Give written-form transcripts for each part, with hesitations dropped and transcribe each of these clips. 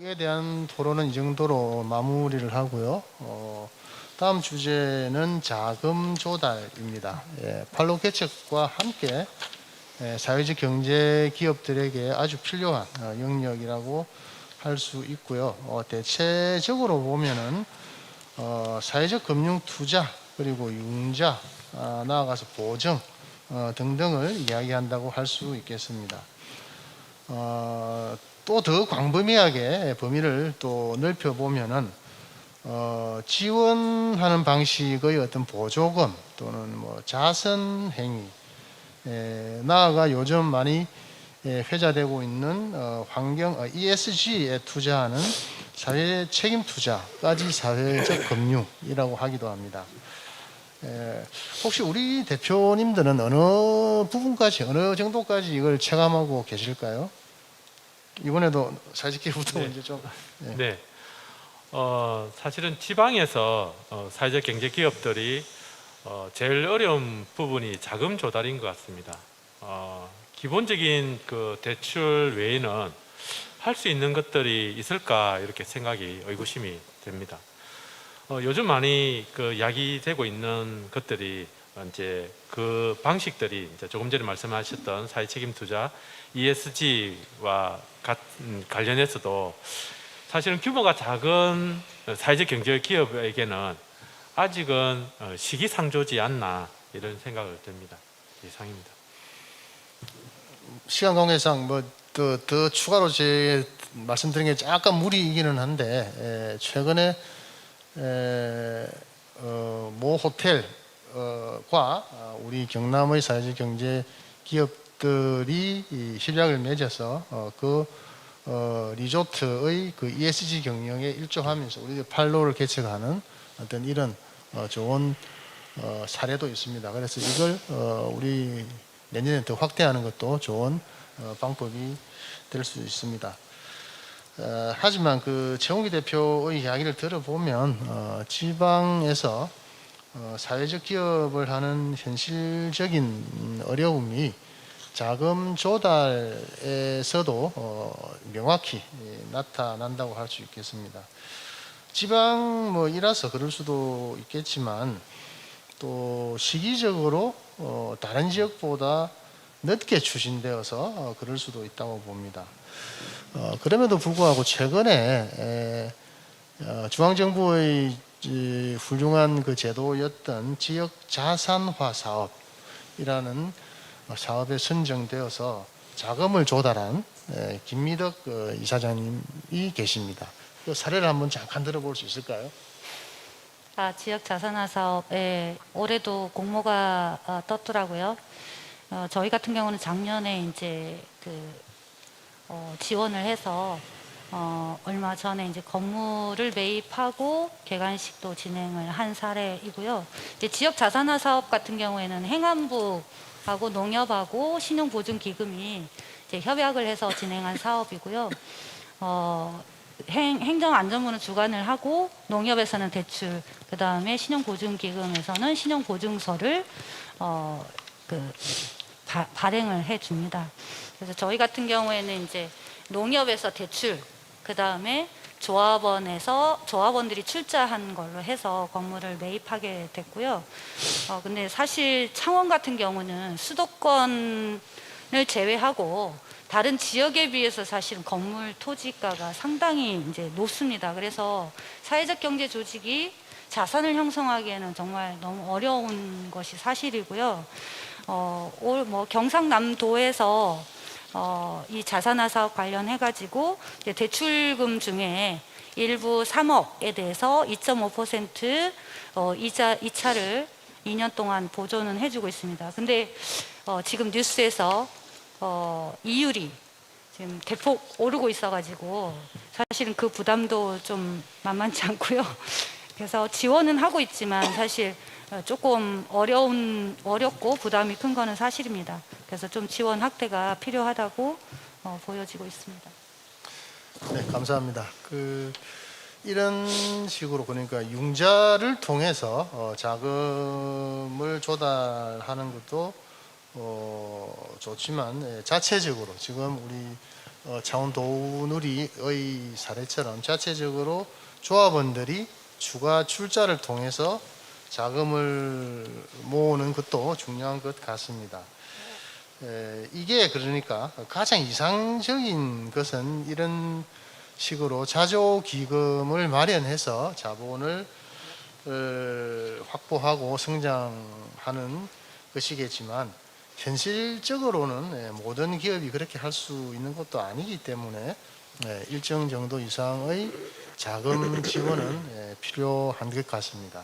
에 대한 토론은 이 정도로 마무리를 하고요. 다음 주제는 자금 조달입니다. 팔로 개척과 함께 사회적 경제 기업들에게 아주 필요한 영역이라고 할 수 있고요. 대체적으로 보면은 사회적 금융 투자 그리고 융자 나아가서 보증 등등을 이야기한다고 할 수 있겠습니다. 또 더 광범위하게 범위를 또 넓혀 보면은 지원하는 방식의 어떤 보조금 또는 뭐 자선 행위, 나아가 요즘 많이 회자되고 있는 환경 ESG에 투자하는 사회 책임 투자까지 사회적 금융이라고 하기도 합니다. 혹시 우리 대표님들은 어느 부분까지, 어느 정도까지 이걸 체감하고 계실까요? 이번에도 사회적기부터 먼저 좀. 네. 사실은 지방에서 사회적 경제 기업들이 제일 어려운 부분이 자금 조달인 것 같습니다. 기본적인 그 대출 외에는 할 수 있는 것들이 있을까 이렇게 생각이 의구심이 됩니다. 요즘 많이 그 이야기되고 있는 것들이 이제 그 방식들이 이제 조금 전에 말씀하셨던 사회책임 투자 ESG와 관련해서도 사실은 규모가 작은 사회적 경제 기업에게는 아직은 시기상조지 않나 이런 생각을 듭니다. 이상입니다. 시간 관계상 뭐 더 추가로 제 말씀드린 게 약간 무리이기는 한데 최근에 모 호텔과 우리 경남의 사회적 경제 기업들이 협약을 맺어서 리조트의 그 ESG 경영에 일조하면서 우리 팔로를 개척하는 어떤 이런 좋은 사례도 있습니다. 그래서 이걸 우리 내년에 더 확대하는 것도 좋은 방법이 될 수 있습니다. 하지만 그 최홍기 대표의 이야기를 들어보면 지방에서 사회적 기업을 하는 현실적인 어려움이 자금 조달에서도 명확히 나타난다고 할 수 있겠습니다. 지방 뭐이라서 그럴 수도 있겠지만 또 시기적으로 다른 지역보다 늦게 추진되어서 그럴 수도 있다고 봅니다. 그럼에도 불구하고 최근에 중앙정부의 훌륭한 그 제도였던 지역 자산화 사업이라는 사업에 선정되어서 자금을 조달한 김미덕 이사장님이 계십니다. 그 사례를 한번 잠깐 들어볼 수 있을까요? 지역 자산화 사업에 올해도 공모가 떴더라고요. 저희 같은 경우는 작년에 이제 지원을 해서 얼마 전에 이제 건물을 매입하고 개관식도 진행을 한 사례이고요. 이제 지역 자산화 사업 같은 경우에는 행안부하고 농협하고 신용보증기금이 이제 협약을 해서 진행한 사업이고요. 행정안전부는 주관을 하고 농협에서는 대출, 그 다음에 신용보증기금에서는 신용보증서를 발행을 해줍니다. 그래서 저희 같은 경우에는 이제 농협에서 대출, 그 다음에 조합원들이 출자한 걸로 해서 건물을 매입하게 됐고요. 근데 사실 창원 같은 경우는 수도권을 제외하고 다른 지역에 비해서 사실은 건물 토지가가 상당히 이제 높습니다. 그래서 사회적 경제 조직이 자산을 형성하기에는 정말 너무 어려운 것이 사실이고요. 경상남도에서 이 자산화 사업 관련해가지고 대출금 중에 일부 3억에 대해서 2.5% 이차를 2년 동안 보존은 해주고 있습니다. 근데 지금 뉴스에서 이율이 지금 대폭 오르고 있어가지고 사실은 그 부담도 좀 만만치 않고요. 그래서 지원은 하고 있지만 사실 조금 어렵고 부담이 큰 거는 사실입니다. 그래서 좀 지원 확대가 필요하다고 보여지고 있습니다. 네, 감사합니다. 이런 식으로 그러니까 융자를 통해서 자금을 조달하는 것도 좋지만 자체적으로 지금 우리 창원 도우누리의 사례처럼 자체적으로 조합원들이 추가 출자를 통해서 자금을 모으는 것도 중요한 것 같습니다. 이게 그러니까 가장 이상적인 것은 이런 식으로 자조기금을 마련해서 자본을 확보하고 성장하는 것이겠지만 현실적으로는 모든 기업이 그렇게 할 수 있는 것도 아니기 때문에 일정 정도 이상의 자금 지원은 필요한 것 같습니다.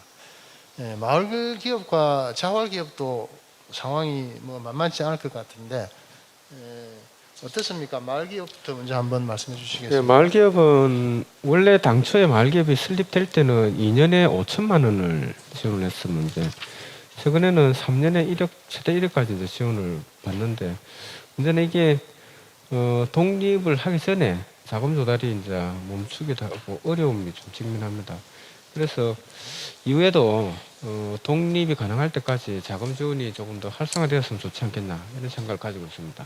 마을 기업과 자활 기업도 상황이 뭐 만만치 않을 것 같은데 어떻습니까? 마을 기업부터 먼저 한번 말씀해 주시겠습니까? 네, 마을기업은 원래 당초에 마을기업이 설립될 때는 2년에 5천만 원을 지원을 했었는데 최근에는 3년에 1억 최대 1억까지 이제 지원을 받는데 문제는 이게 독립을 하기 전에 자금 조달이 이제 멈추기도 하고 어려움이 좀 직면합니다. 그래서 이후에도 독립이 가능할 때까지 자금 지원이 조금 더 활성화되었으면 좋지 않겠나 이런 생각을 가지고 있습니다.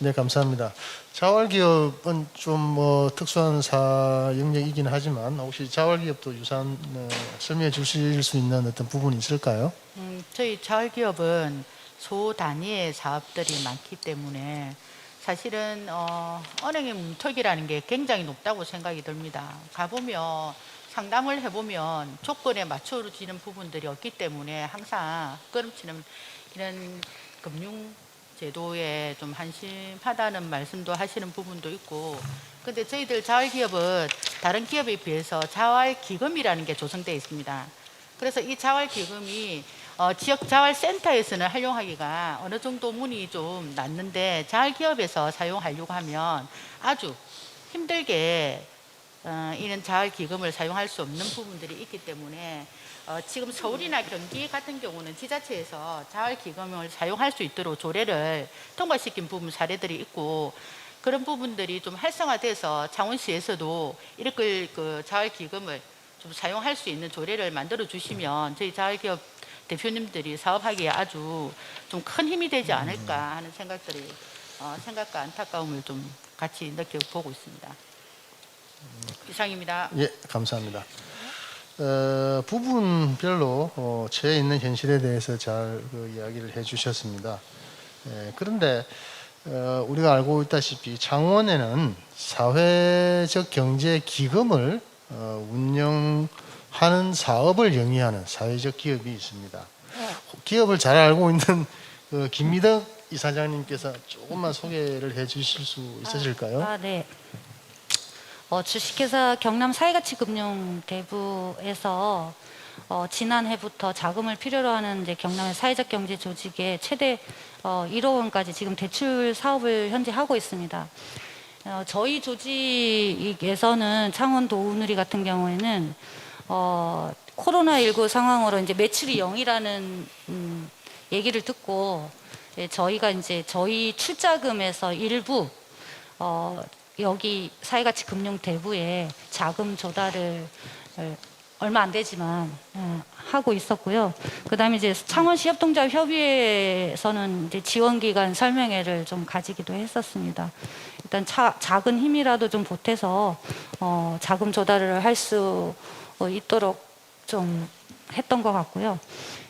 네, 감사합니다. 자활기업은 좀 뭐 특수한 영역이긴 하지만 혹시 자활기업도 유사한 설명해 주실 수 있는 어떤 부분이 있을까요? 저희 자활기업은 소 단위의 사업들이 많기 때문에 사실은 은행의 문턱이라는 게 굉장히 높다고 생각이 듭니다. 가보면 상담을 해보면 조건에 맞춰지는 부분들이 없기 때문에 항상 끌어치는 이런 금융 제도에 좀 한심하다는 말씀도 하시는 부분도 있고, 근데 저희들 자활기업은 다른 기업에 비해서 자활기금이라는 게 조성되어 있습니다. 그래서 이 자활기금이 지역 자활센터에서는 활용하기가 어느 정도 문이 좀 났는데 자활기업에서 사용하려고 하면 아주 힘들게 이런 자활기금을 사용할 수 없는 부분들이 있기 때문에 지금 서울이나 경기 같은 경우는 지자체에서 자활기금을 사용할 수 있도록 조례를 통과시킨 부분 사례들이 있고, 그런 부분들이 좀 활성화돼서 창원시에서도 이렇게 그 자활기금을 좀 사용할 수 있는 조례를 만들어 주시면 저희 자활기업 대표님들이 사업하기에 아주 좀 큰 힘이 되지 않을까 하는 생각과 안타까움을 좀 같이 느껴보고 있습니다. 이상입니다. 예, 감사합니다. 부분별로 처해 있는 현실에 대해서 잘 이야기를 해주셨습니다. 그런데 우리가 알고 있다시피 창원에는 사회적 경제 기금을 운영하는 사업을 영위하는 사회적 기업이 있습니다. 기업을 잘 알고 있는 김미덕 이사장님께서 조금만 소개를 해주실 수 있으실까요? 네. 주식회사 경남 사회가치금융대부에서 지난해부터 자금을 필요로 하는 이제 경남의 사회적 경제 조직에 최대 1억 원까지 지금 대출 사업을 현재 하고 있습니다. 저희 조직에서는 창원 도우누리 같은 경우에는 코로나19 상황으로 이제 매출이 0이라는 얘기를 듣고 저희가 이제 저희 출자금에서 일부 여기 사회가치금융대부에 자금 조달을 얼마 안 되지만 하고 있었고요. 그다음에 이제 창원시 협동조합협의회에서는 이제 지원기간 설명회를 좀 가지기도 했었습니다. 일단 작은 힘이라도 좀 보태서 자금 조달을 할 수 있도록 좀 했던 것 같고요.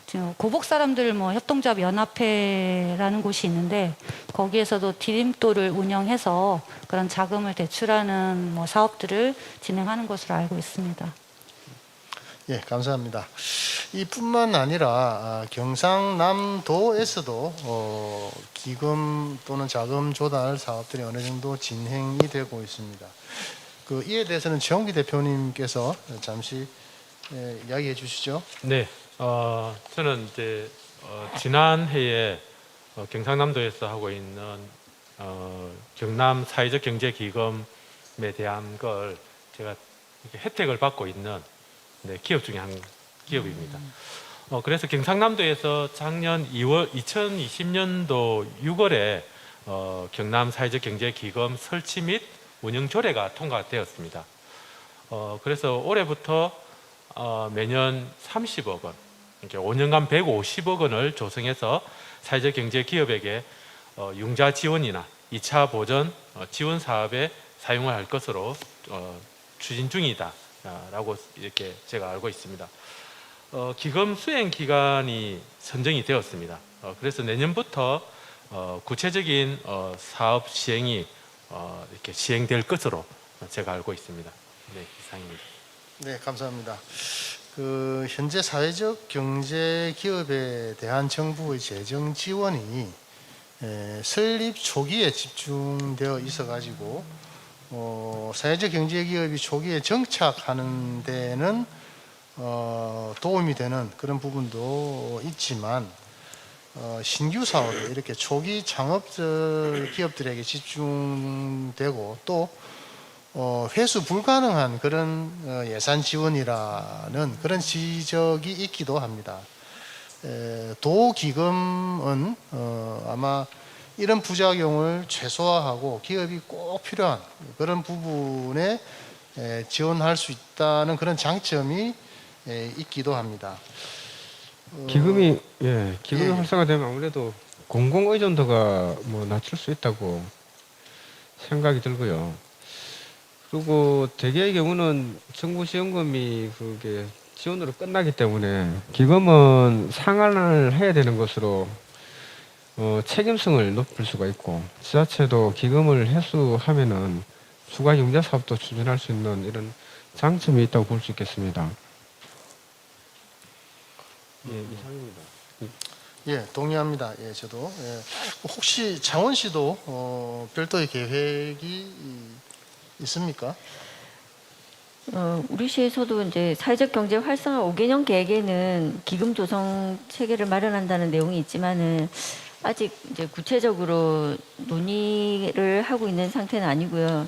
지금 고복 사람들 협동조합 연합회라는 곳이 있는데 거기에서도 디딤돌을 운영해서 그런 자금을 대출하는 사업들을 진행하는 것으로 알고 있습니다. 예, 감사합니다. 이뿐만 아니라 경상남도에서도 기금 또는 자금 조달 사업들이 어느 정도 진행이 되고 있습니다. 이에 대해서는 최홍기 대표님께서 잠시 이야기해 주시죠. 네, 저는 이제 지난해에 경상남도에서 하고 있는 경남 사회적 경제 기금에 대한 걸 제가 이렇게 혜택을 받고 있는 기업 중에 한 기업입니다. 그래서 경상남도에서 작년 2020년도 6월에 경남 사회적 경제 기금 설치 및 운영 조례가 통과되었습니다. 그래서 올해부터 매년 30억 원, 이렇게 5년간 150억 원을 조성해서 사회적 경제 기업에게 융자 지원이나 2차 보전 지원 사업에 사용을 할 것으로 추진 중이다라고 이렇게 제가 알고 있습니다. 기금 수행 기간이 선정이 되었습니다. 그래서 내년부터 구체적인 사업 시행이 이렇게 시행될 것으로 제가 알고 있습니다. 네, 이상입니다. 네, 감사합니다. 현재 사회적 경제 기업에 대한 정부의 재정 지원이 설립 초기에 집중되어 있어 가지고 사회적 경제 기업이 초기에 정착하는 데는 도움이 되는 그런 부분도 있지만 신규 사업에 이렇게 초기 창업적 기업들에게 집중되고 또 회수 불가능한 그런 예산 지원이라는 그런 지적이 있기도 합니다. 도기금은 아마 이런 부작용을 최소화하고 기업이 꼭 필요한 그런 부분에 지원할 수 있다는 그런 장점이 있기도 합니다. 기금이 예. 활성화되면 아무래도 공공 의존도가 뭐 낮출 수 있다고 생각이 들고요. 그리고 대개의 경우는 정부 지원금이 그게 지원으로 끝나기 때문에 기금은 상환을 해야 되는 것으로 책임성을 높일 수가 있고 지자체도 기금을 회수하면은 추가 융자 사업도 추진할 수 있는 이런 장점이 있다고 볼 수 있겠습니다. 예, 이상입니다. 예, 동의합니다. 예, 저도. 예. 혹시 창원시도 별도의 계획이 있습니까? 우리 시에서도 이제 사회적 경제 활성화 5개년 계획에는 기금 조성 체계를 마련한다는 내용이 있지만은 아직 이제 구체적으로 논의를 하고 있는 상태는 아니고요.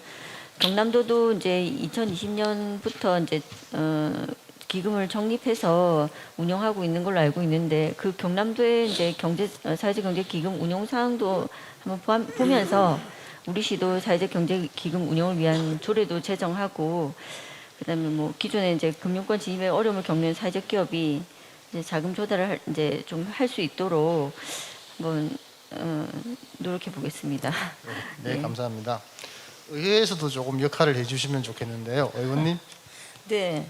경남도도 이제 2020년부터 이제 기금을 적립해서 운영하고 있는 걸로 알고 있는데 그 경남도의 이제 사회적 경제 기금 운영 사항도 한번 보면서 우리 시도 사회적 경제 기금 운영을 위한 조례도 제정하고 그다음에 뭐 기존에 이제 금융권 진입에 어려움을 겪는 사회적 기업이 이제 자금 조달을 이제 좀 할 수 있도록 한번 노력해 보겠습니다. 네, 감사합니다. 의회에서도 조금 역할을 해주시면 좋겠는데요, 의원님. 네,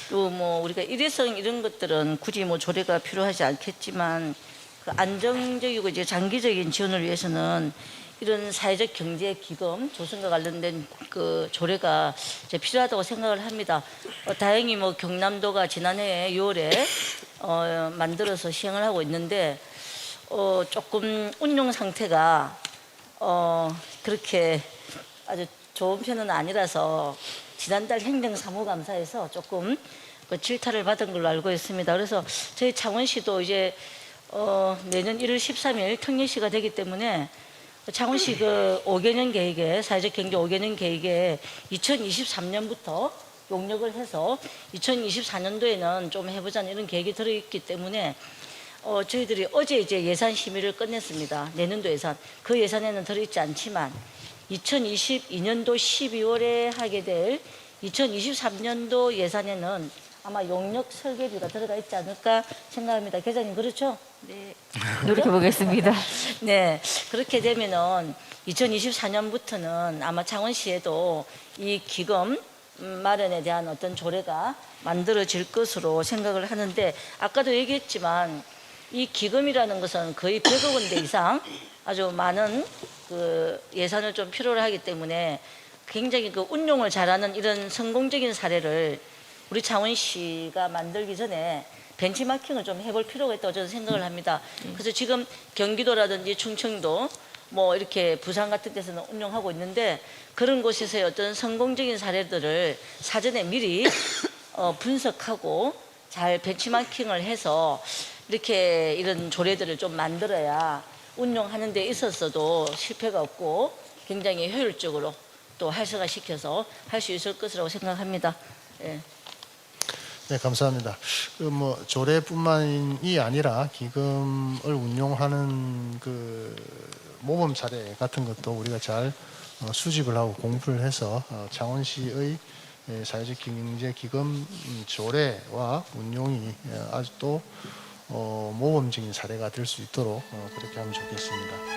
또 뭐 우리가 일회성 이런 것들은 굳이 뭐 조례가 필요하지 않겠지만 그 안정적이고 이제 장기적인 지원을 위해서는 이런 사회적 경제 기금 조성과 관련된 그 조례가 이제 필요하다고 생각을 합니다. 다행히 뭐 경남도가 지난해 6월에 만들어서 시행을 하고 있는데 조금 운용 상태가 그렇게 아주 좋은 편은 아니라서 지난달 행정사무감사에서 조금 그 질타를 받은 걸로 알고 있습니다. 그래서 저희 창원시도 이제 내년 1월 13일 특례시가 되기 때문에 창원시 그 5개년 계획에 사회적 경제 5개년 계획에 2023년부터 용역을 해서 2024년도에는 좀 해보자는 이런 계획이 들어있기 때문에 저희들이 어제 이제 예산 심의를 끝냈습니다. 내년도 예산. 그 예산에는 들어있지 않지만 2022년도 12월에 하게 될 2023년도 예산에는 아마 용역 설계비가 들어가 있지 않을까 생각합니다. 계장님 그렇죠? 네, 노력해 보겠습니다. 네, 그렇게 되면은 2024년부터는 아마 창원시에도 이 기금 마련에 대한 어떤 조례가 만들어질 것으로 생각을 하는데 아까도 얘기했지만 이 기금이라는 것은 거의 100억 원대 이상 아주 많은 그 예산을 좀 필요로 하기 때문에 굉장히 그 운용을 잘하는 이런 성공적인 사례를 우리 창원시가 만들기 전에 벤치마킹을 좀 해볼 필요가 있다고 저는 생각을 합니다. 그래서 지금 경기도라든지 충청도 뭐 이렇게 부산 같은 데서는 운영하고 있는데 그런 곳에서의 어떤 성공적인 사례들을 사전에 미리 분석하고 잘 벤치마킹을 해서 이렇게 이런 조례들을 좀 만들어야 운용하는 데 있어서도 실패가 없고 굉장히 효율적으로 또 활성화시켜서 할 수 있을 것이라고 생각합니다. 예. 네, 감사합니다. 뭐 조례뿐만이 아니라 기금을 운용하는 그 모범 사례 같은 것도 우리가 잘 수집을 하고 공부를 해서 창원시의 사회적 경제 기금 조례와 운용이 아주 또 모범적인 사례가 될 수 있도록 그렇게 하면 좋겠습니다.